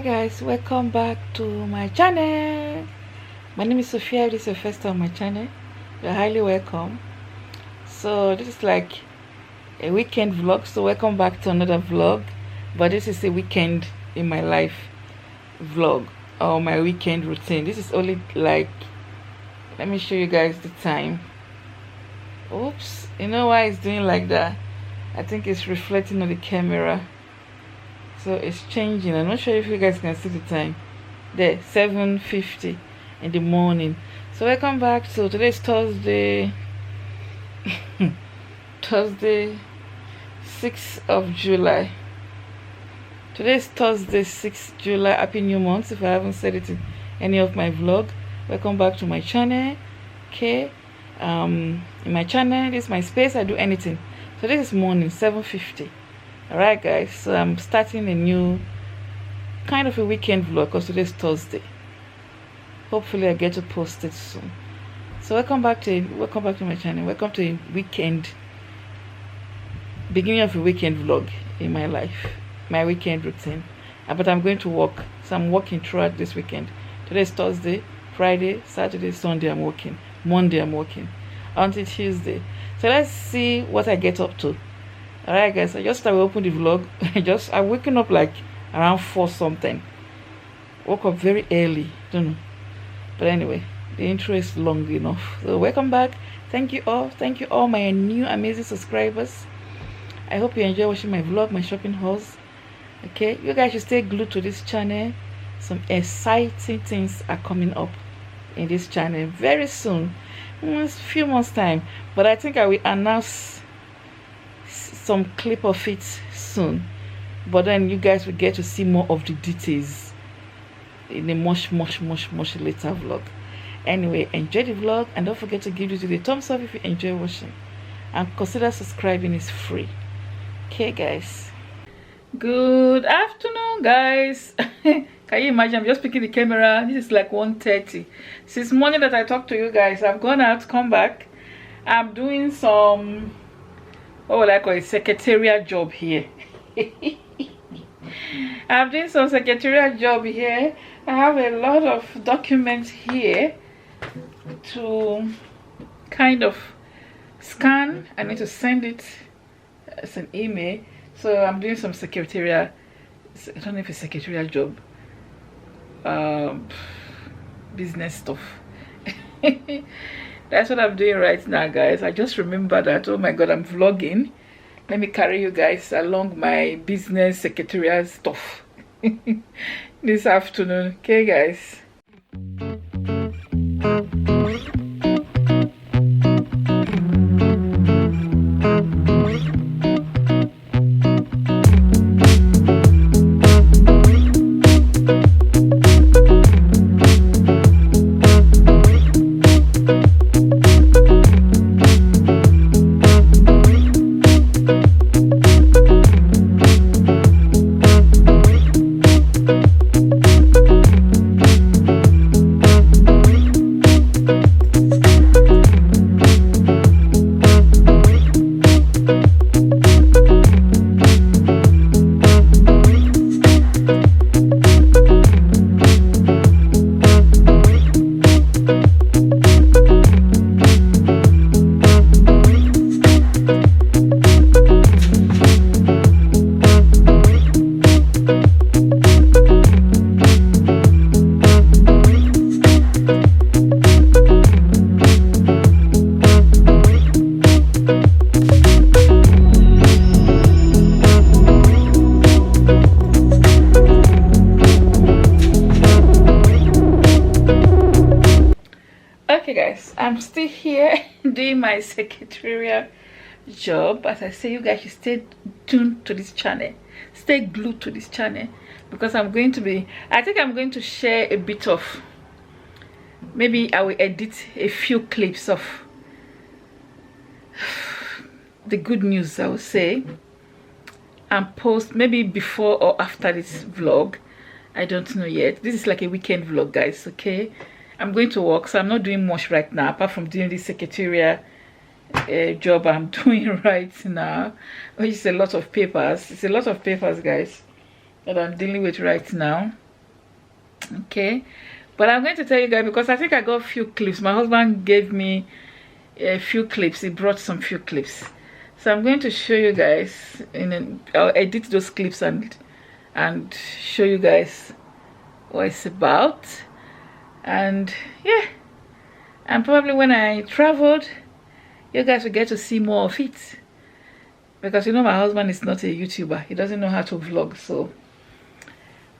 guys, welcome back to my channel. My name is Sophia. If this is your first time on my channel, you're highly welcome. So this is like a weekend vlog, so welcome back to another vlog, but this is a weekend in my life vlog or my weekend routine. This is only like, let me show you guys the time. Oops, you know why it's doing like that? I think it's reflecting on the camera, so it's changing. I'm not sure if you guys can see the time there. 7:50 in the morning. So welcome back. So today's Thursday Thursday 6th of July. Today's Thursday 6th July. Happy new month if I haven't said it in any of my vlog. Welcome back to my channel. Okay, in my channel, this is my space. I do anything. So this is morning 7:50. Alright guys, so I'm starting a new kind of a weekend vlog because today's Thursday. Hopefully I get to post it soon. So welcome back to my channel. Welcome to a weekend, beginning of a weekend vlog in my life, my weekend routine. But I'm going to work, so I'm working throughout this weekend. Today's Thursday, Friday, Saturday, Sunday I'm working, Monday I'm working, until Tuesday. So let's see what I get up to. Alright guys, I just started opening the vlog. I'm waking up like around 4 something. Woke up very early, don't know. But anyway, the intro is long enough. So welcome back. Thank you all my new amazing subscribers. I hope you enjoy watching my vlog, my shopping hauls. Okay, you guys should stay glued to this channel. Some exciting things are coming up in this channel very soon, in a few months time. But I think I will announce some clip of it soon, but then you guys will get to see more of the details in a much later vlog. Anyway, enjoy the vlog and don't forget to give it the thumbs up if you enjoy watching, and consider subscribing. It's free. Okay guys, good afternoon guys. Can you imagine, I'm just picking the camera. This is like 1:30 since morning that I talked to you guys. I've gone out, come back. I'm doing some, what would I call it, secretarial job here. I'm doing some secretarial job here. I have a lot of documents here to kind of scan. I need to send it as an email. So I'm doing some secretarial, I don't know if it's secretarial job, business stuff. That's what I'm doing right now guys. I just remember that, oh my god, I'm vlogging. Let me carry you guys along my business secretarial stuff this afternoon. Okay guys, I'm still here doing my secretarial job. As I say, you guys should stay tuned to this channel, stay glued to this channel, because I'm going to be, I think I'm going to share a bit of, maybe I will edit a few clips of the good news, I would say, and post maybe before or after this vlog. I don't know yet. This is like a weekend vlog guys. Okay, I'm going to work, so I'm not doing much right now apart from doing this secretarial job I'm doing right now, which is a lot of papers. It's a lot of papers guys that I'm dealing with right now. Okay, but I'm going to tell you guys because I think I got a few clips. My husband gave me a few clips. He brought some few clips, so I'm going to show you guys. I'll edit those clips and show you guys what it's about. And yeah, and probably when I traveled, you guys will get to see more of it, because you know my husband is not a YouTuber. He doesn't know how to vlog, so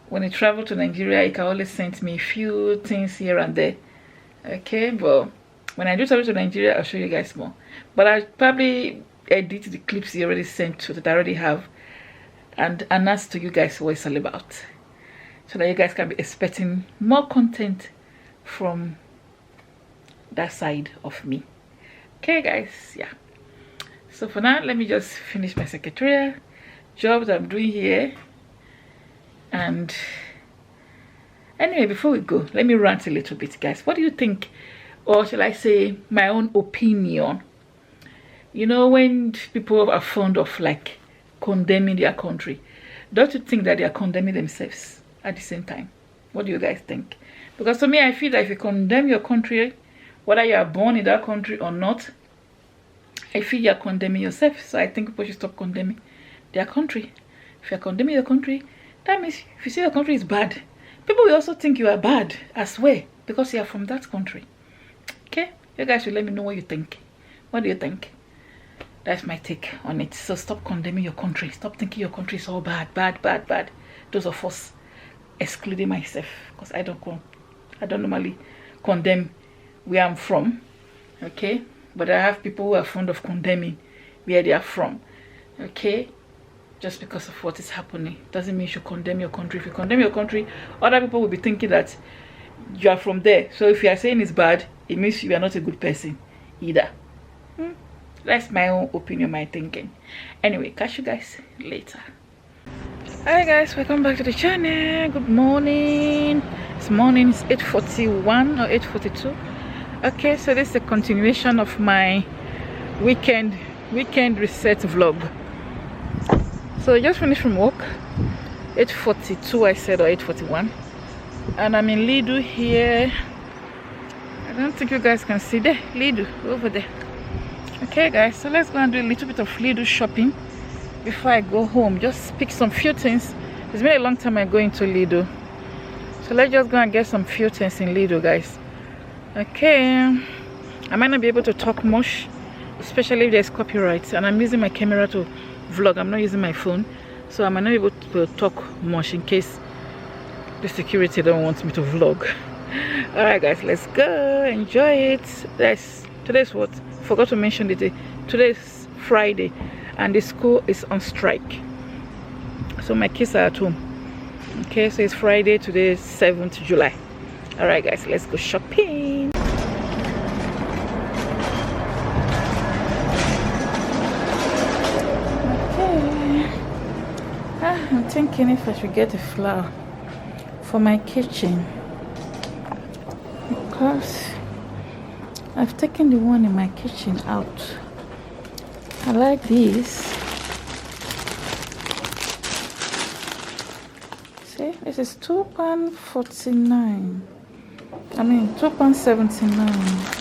when he traveled to Nigeria, he can always send me a few things here and there. Okay, but when I do travel to Nigeria, I'll show you guys more. But I'll probably edit the clips he already sent to that I already have and announce to you guys what it's all about, so that you guys can be expecting more content from that side of me. Okay guys, yeah. So for now, let me just finish my secretarial job that I'm doing here. And anyway, before we go, let me rant a little bit, guys. What do you think, or shall I say my own opinion? You know, when people are fond of like condemning their country, don't you think that they are condemning themselves at the same time? What do you guys think? Because to me, I feel that if you condemn your country, whether you are born in that country or not, I feel you are condemning yourself. So I think people should stop condemning their country. If you are condemning your country, that means if you say your country is bad, people will also think you are bad as well, because you are from that country. Okay, you guys will let me know what you think. What do you think? That's my take on it. So stop condemning your country. Stop thinking your country is all bad. Those of us, excluding myself, because I don't normally condemn where I'm from. Okay, but I have people who are fond of condemning where they are from. Okay, just because of what is happening doesn't mean you should condemn your country. If you condemn your country, other people will be thinking that you are from there. So if you are saying it's bad, it means you are not a good person either. That's my own opinion, my thinking. Anyway, catch you guys later. Hi guys, welcome back to the channel. Good morning. It's morning. It's 8:41 or 8:42. Okay, so this is a continuation of my weekend reset vlog. So I just finished from work. 8:42 I said, or 8:41, and I'm in Lidl here. I don't think you guys can see there. Lidl over there. Okay guys, so let's go and do a little bit of Lidl shopping before I go home. Just pick some few things. It's been a long time I go into Lidl, so let's just go and get some few things in Lidl, guys. Okay, I might not be able to talk much, especially if there's copyright, and I'm using my camera to vlog. I'm not using my phone, so I might not be able to talk much in case the security don't want me to vlog. All right guys, let's go enjoy it. Today's what, forgot to mention the day. Today's Friday and the school is on strike, so my kids are at home. Okay, so it's Friday. Today is 7th July. All right guys, let's go shopping. I'm thinking if I should get a flower for my kitchen, because I've taken the one in my kitchen out. I like these. See, this is £2.49. I mean £2.79.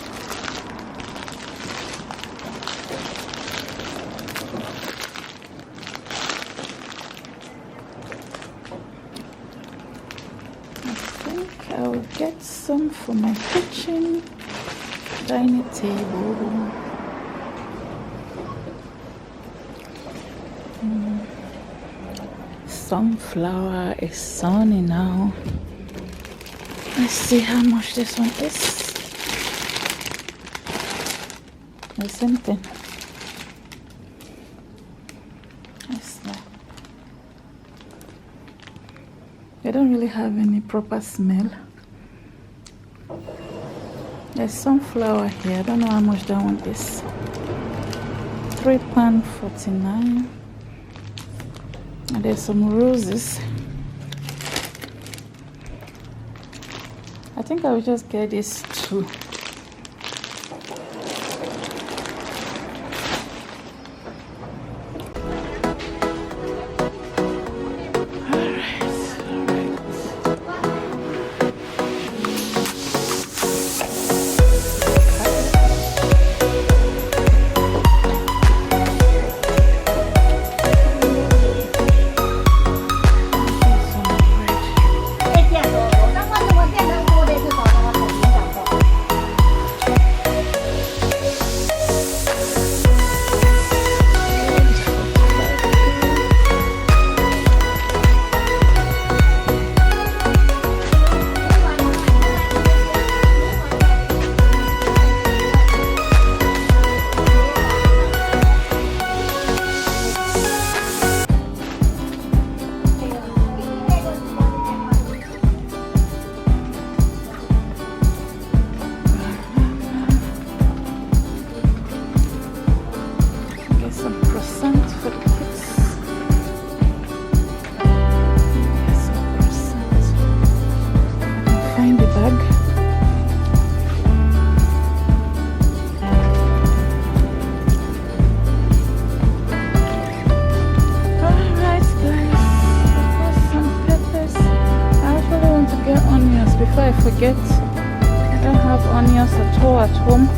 I'll get some for my kitchen dining table. Sunflower is sunny now. Let's see how much this one is. The same thing. They don't really have any proper smell. There's sunflower here. I don't know how much that one is. £3.49. And there's some roses. I think I will just get these two. croissant for the kids. Yes, some croissant. Find the bag. Alright guys, I got some peppers. I actually want to get onions before I forget. I don't have onions at all at home.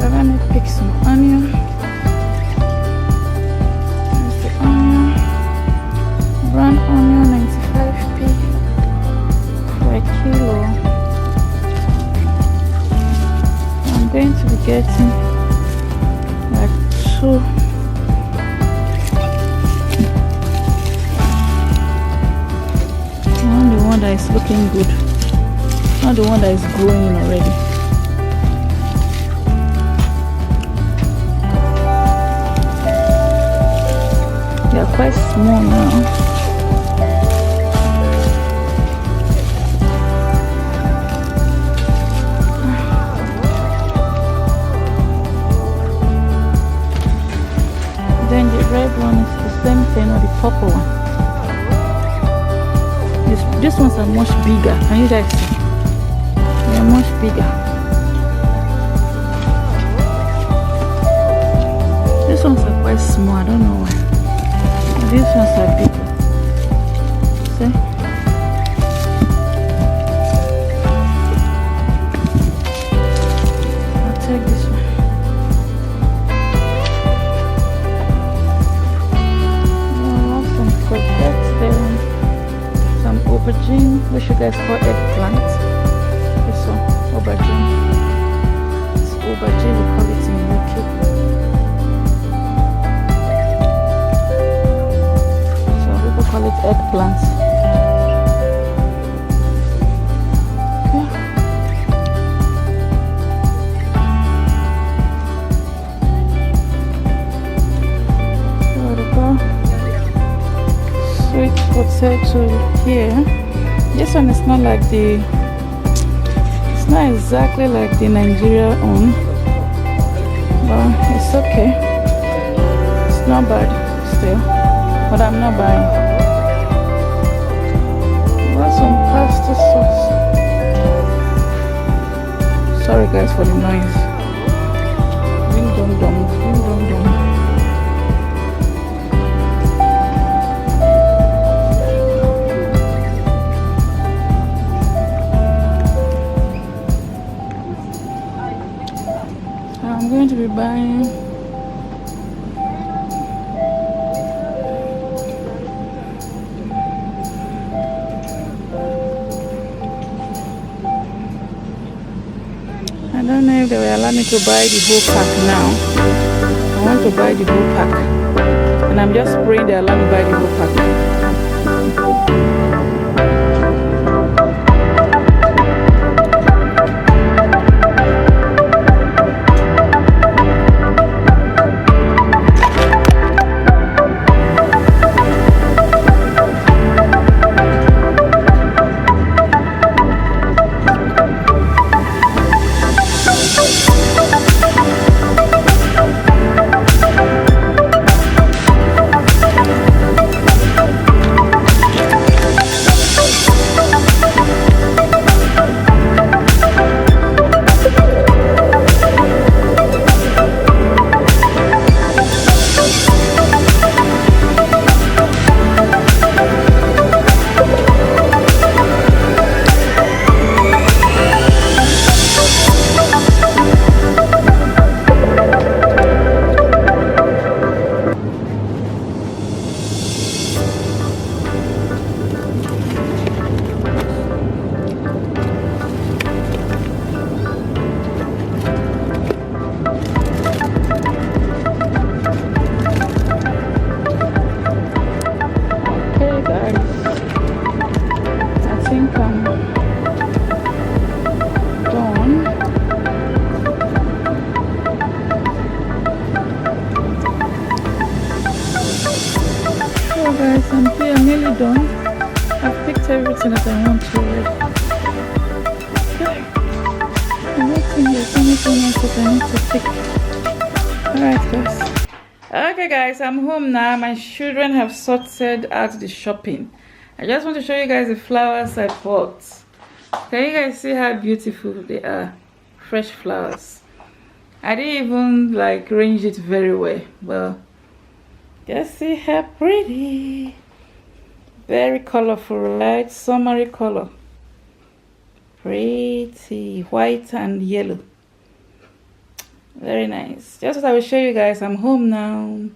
Let me pick some onion. There's the onion. Brown onion, 95p for a kilo. I'm going to be getting like 2. I want the one that is looking good, not the one that is growing already. They're quite small now. Then the red one is the same thing, or the purple one. These ones are much bigger. Can you guys see? They're much bigger. These ones are quite small. I don't know why. These ones are bigger. See? I'll take this one. I have some courgettes there. Some aubergine, which you guys call eggplant. This one, aubergine. It's aubergine, we call it in UK. Call it eggplants. Okay. There we go. Sweet potato here. This one is not like the. It's not exactly like the Nigeria one, but it's okay. It's not bad still, but I'm not buying. Some pasta sauce. Sorry guys for the noise. Ding dong dong, ding dong dong. So I'm going to be buying I don't know if they will allow me to buy the whole pack now. I want to buy the whole pack. And I'm just praying they allow me to buy the whole pack. guys, I'm here, I'm nearly done. I've picked everything that I want to already. I don't think there's anything else that I need to pick. Alright guys. Okay guys, I'm home now. My children have sorted out the shopping. I just want to show you guys the flowers I bought. Can you guys see how beautiful they are? Fresh flowers. I didn't even like arrange it very well, but just see how pretty. Very colorful, right? Summery color. Pretty white and yellow. Very nice. Just as I will show you guys, I'm home now.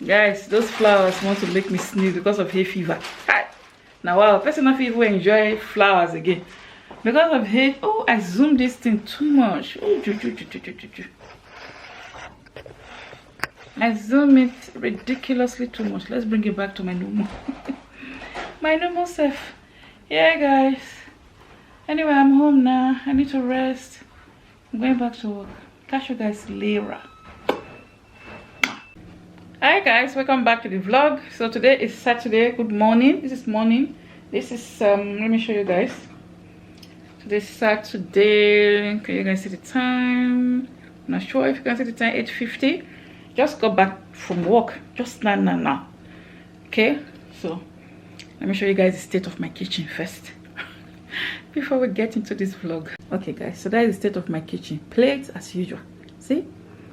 Guys, those flowers want to make me sneeze because of hay fever. Hi. Now wow, personal people enjoy flowers again. Because of hay, oh, I zoomed this thing too much. Oh, I zoom it ridiculously too much. Let's bring it back to my normal. My normal self. Yeah guys. Anyway, I'm home now. I need to rest. I'm going back to work. Catch you guys later. Hi guys, welcome back to the vlog. So today is Saturday. Good morning. This is morning. This is let me show you guys. Today's Saturday. Can you guys see the time? I'm not sure if you can see the time. 8:50. Just got back from work. Just now. Okay, so let me show you guys the state of my kitchen first. Before we get into this vlog. Okay guys, so that is the state of my kitchen. Plates as usual. See,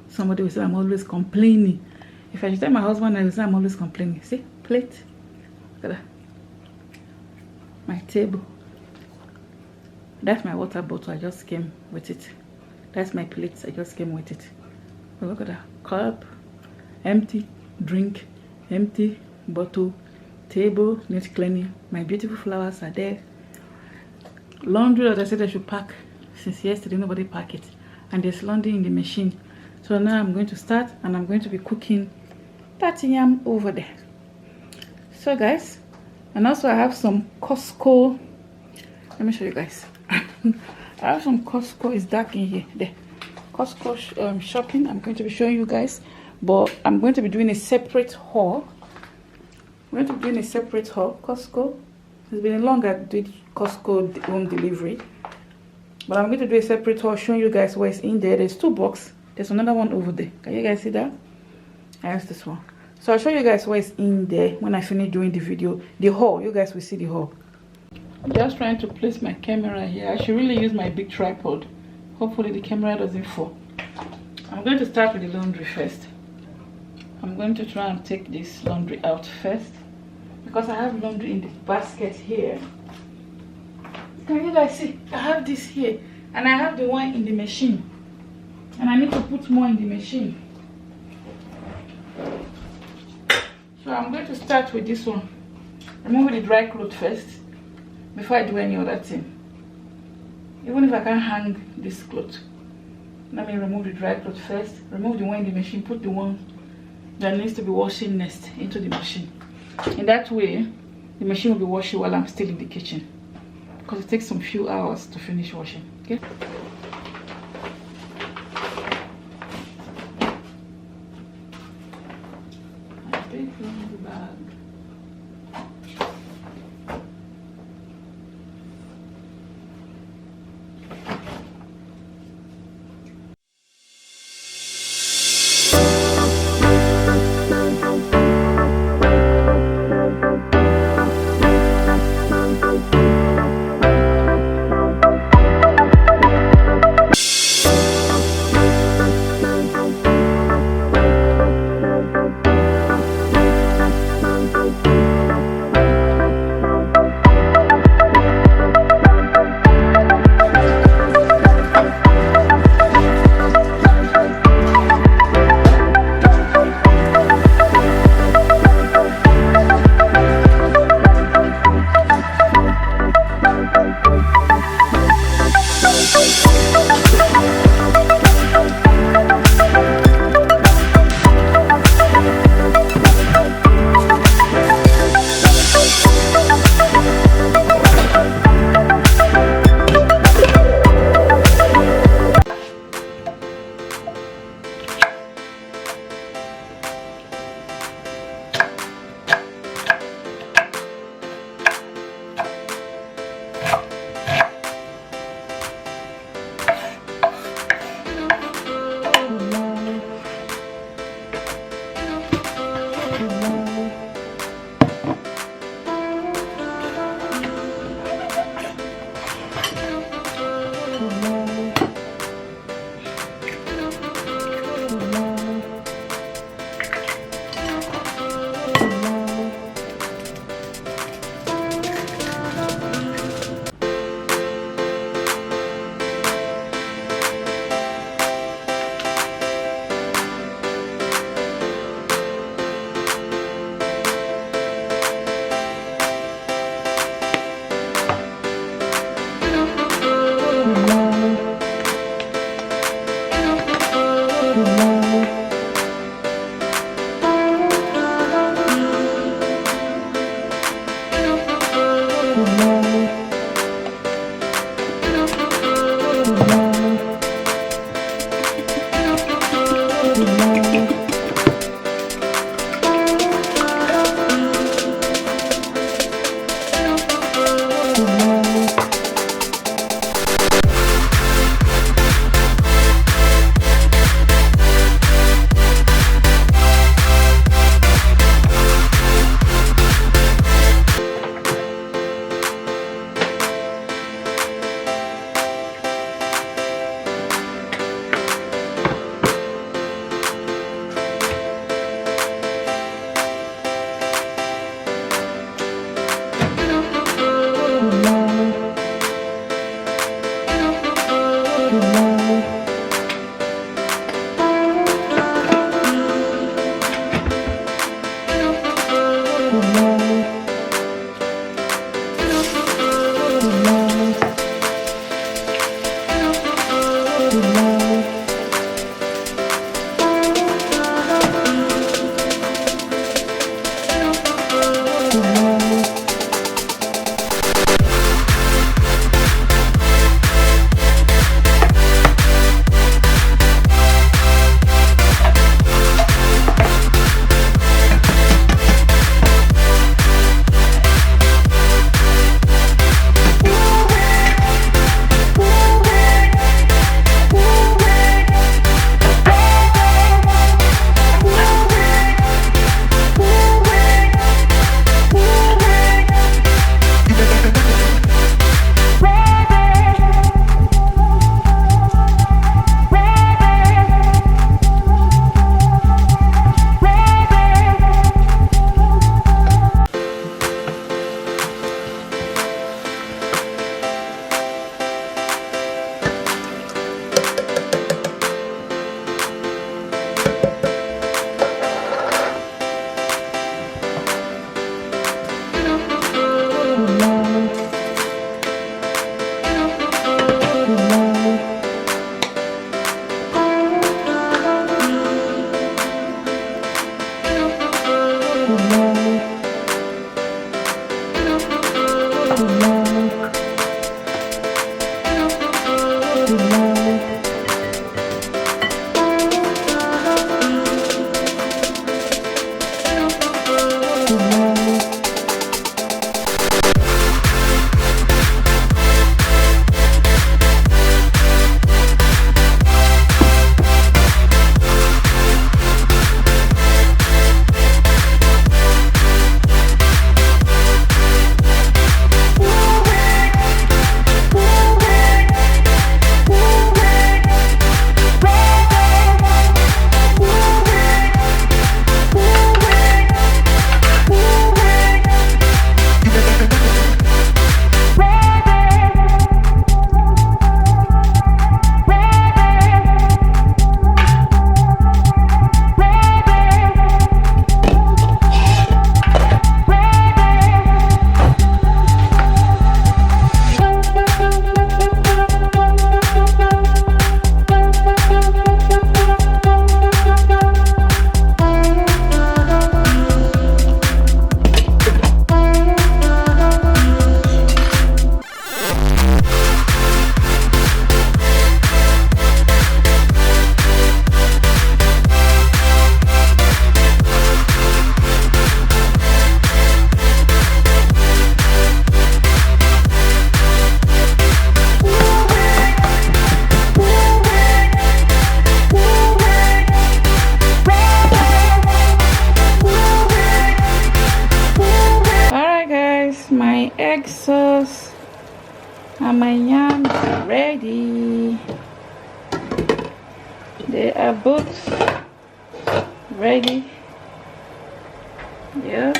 somebody will say I'm always complaining. If I should tell my husband, I will say I'm always complaining. See, plate. Look at that. My table. That's my water bottle. I just came with it. That's my plates. I just came with it. But look at that. Cup, empty. Drink, empty. Bottle, table, neat cleaning. My beautiful flowers are there. Laundry that I said I should pack since yesterday, nobody packed it, and there's laundry in the machine. So now I'm going to start, and I'm going to be cooking that yam over there. So guys, and also I have some Costco. Let me show you guys. I have some Costco. It's dark in here. There, Costco shopping. I'm going to be showing you guys, but I'm going to be doing a separate haul. I'm going to be doing a separate haul. Costco. It's been a long I did Costco home delivery, but I'm going to do a separate haul showing you guys what's in there. There's 2 boxes. There's another one over there. Can you guys see that? I have this one. So I'll show you guys what's in there when I finish doing the video. The haul, you guys will see the haul. I'm just trying to place my camera here. I should really use my big tripod. Hopefully the camera doesn't fall. I'm going to start with the laundry first. I'm going to try and take this laundry out first, because I have laundry in the basket here. Can you guys see? I have this here, and I have the one in the machine, and I need to put more in the machine. So I'm going to start with this one. Remove the dry clothes first before I do any other thing. Even if I can't hang this cloth, let me remove the dry clothes first. Remove the one in the machine. Put the one that needs to be washing next into the machine. In that way, the machine will be washing while I'm still in the kitchen, because it takes some few hours to finish washing. Okay. My big laundry bag. yam ready. They are both ready. Yeah.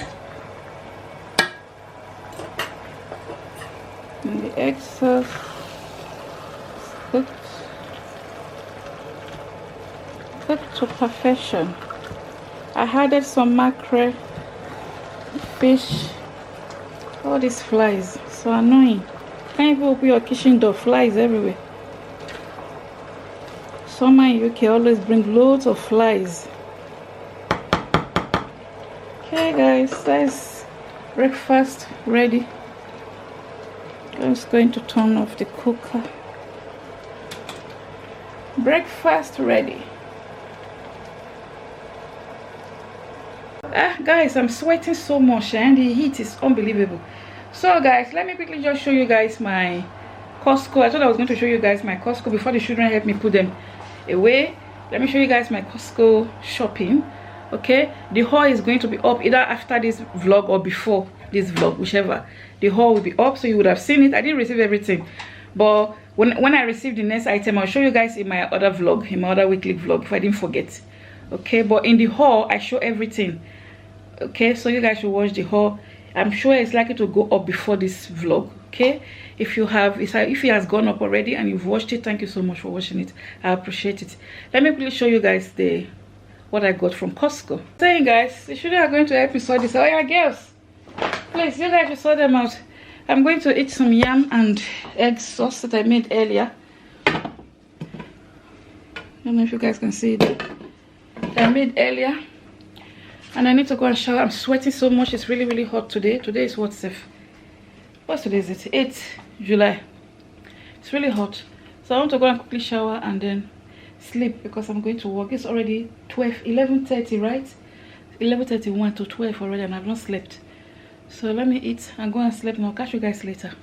And the egg sauce cooked to perfection. I added some mackerel, fish. All these flies, so annoying. Can't even open your kitchen door, flies everywhere. Summer in UK always bring loads of flies. Okay guys, that's breakfast ready. I'm just going to turn off the cooker. Breakfast ready. Guys, I'm sweating so much and the heat is unbelievable. So guys, let me quickly just show you guys my Costco. I thought I was going to show you guys my Costco before the children help me put them away. Let me show you guys my Costco shopping. Okay, the haul is going to be up either after this vlog or before this vlog, whichever. The haul will be up, so you would have seen it. I didn't receive everything, but when I receive the next item, I'll show you guys in my other vlog, in my other weekly vlog, if I didn't forget. Okay, but in the haul I show everything. Okay, so you guys should watch the haul. I'm sure it's likely to go up before this vlog. Okay, if it has gone up already and you've watched it, thank you so much for watching it. I appreciate it. Let me quickly show you guys what I got from Costco. Saying guys, the children are going to help me sort this. Oh yeah, girls, please, you guys should sort them out. I'm going to eat some yam and egg sauce that I made earlier. I don't know if you guys can see it. That I made earlier. And I need to go and shower. I'm sweating so much. It's really, really hot today. Today is what's today is it? 8th July. It's really hot. So I want to go and quickly shower and then sleep because I'm going to work. It's already 11:30, right? 11:31 to 12 already and I've not slept. So let me eat and go and sleep and I'll catch you guys later.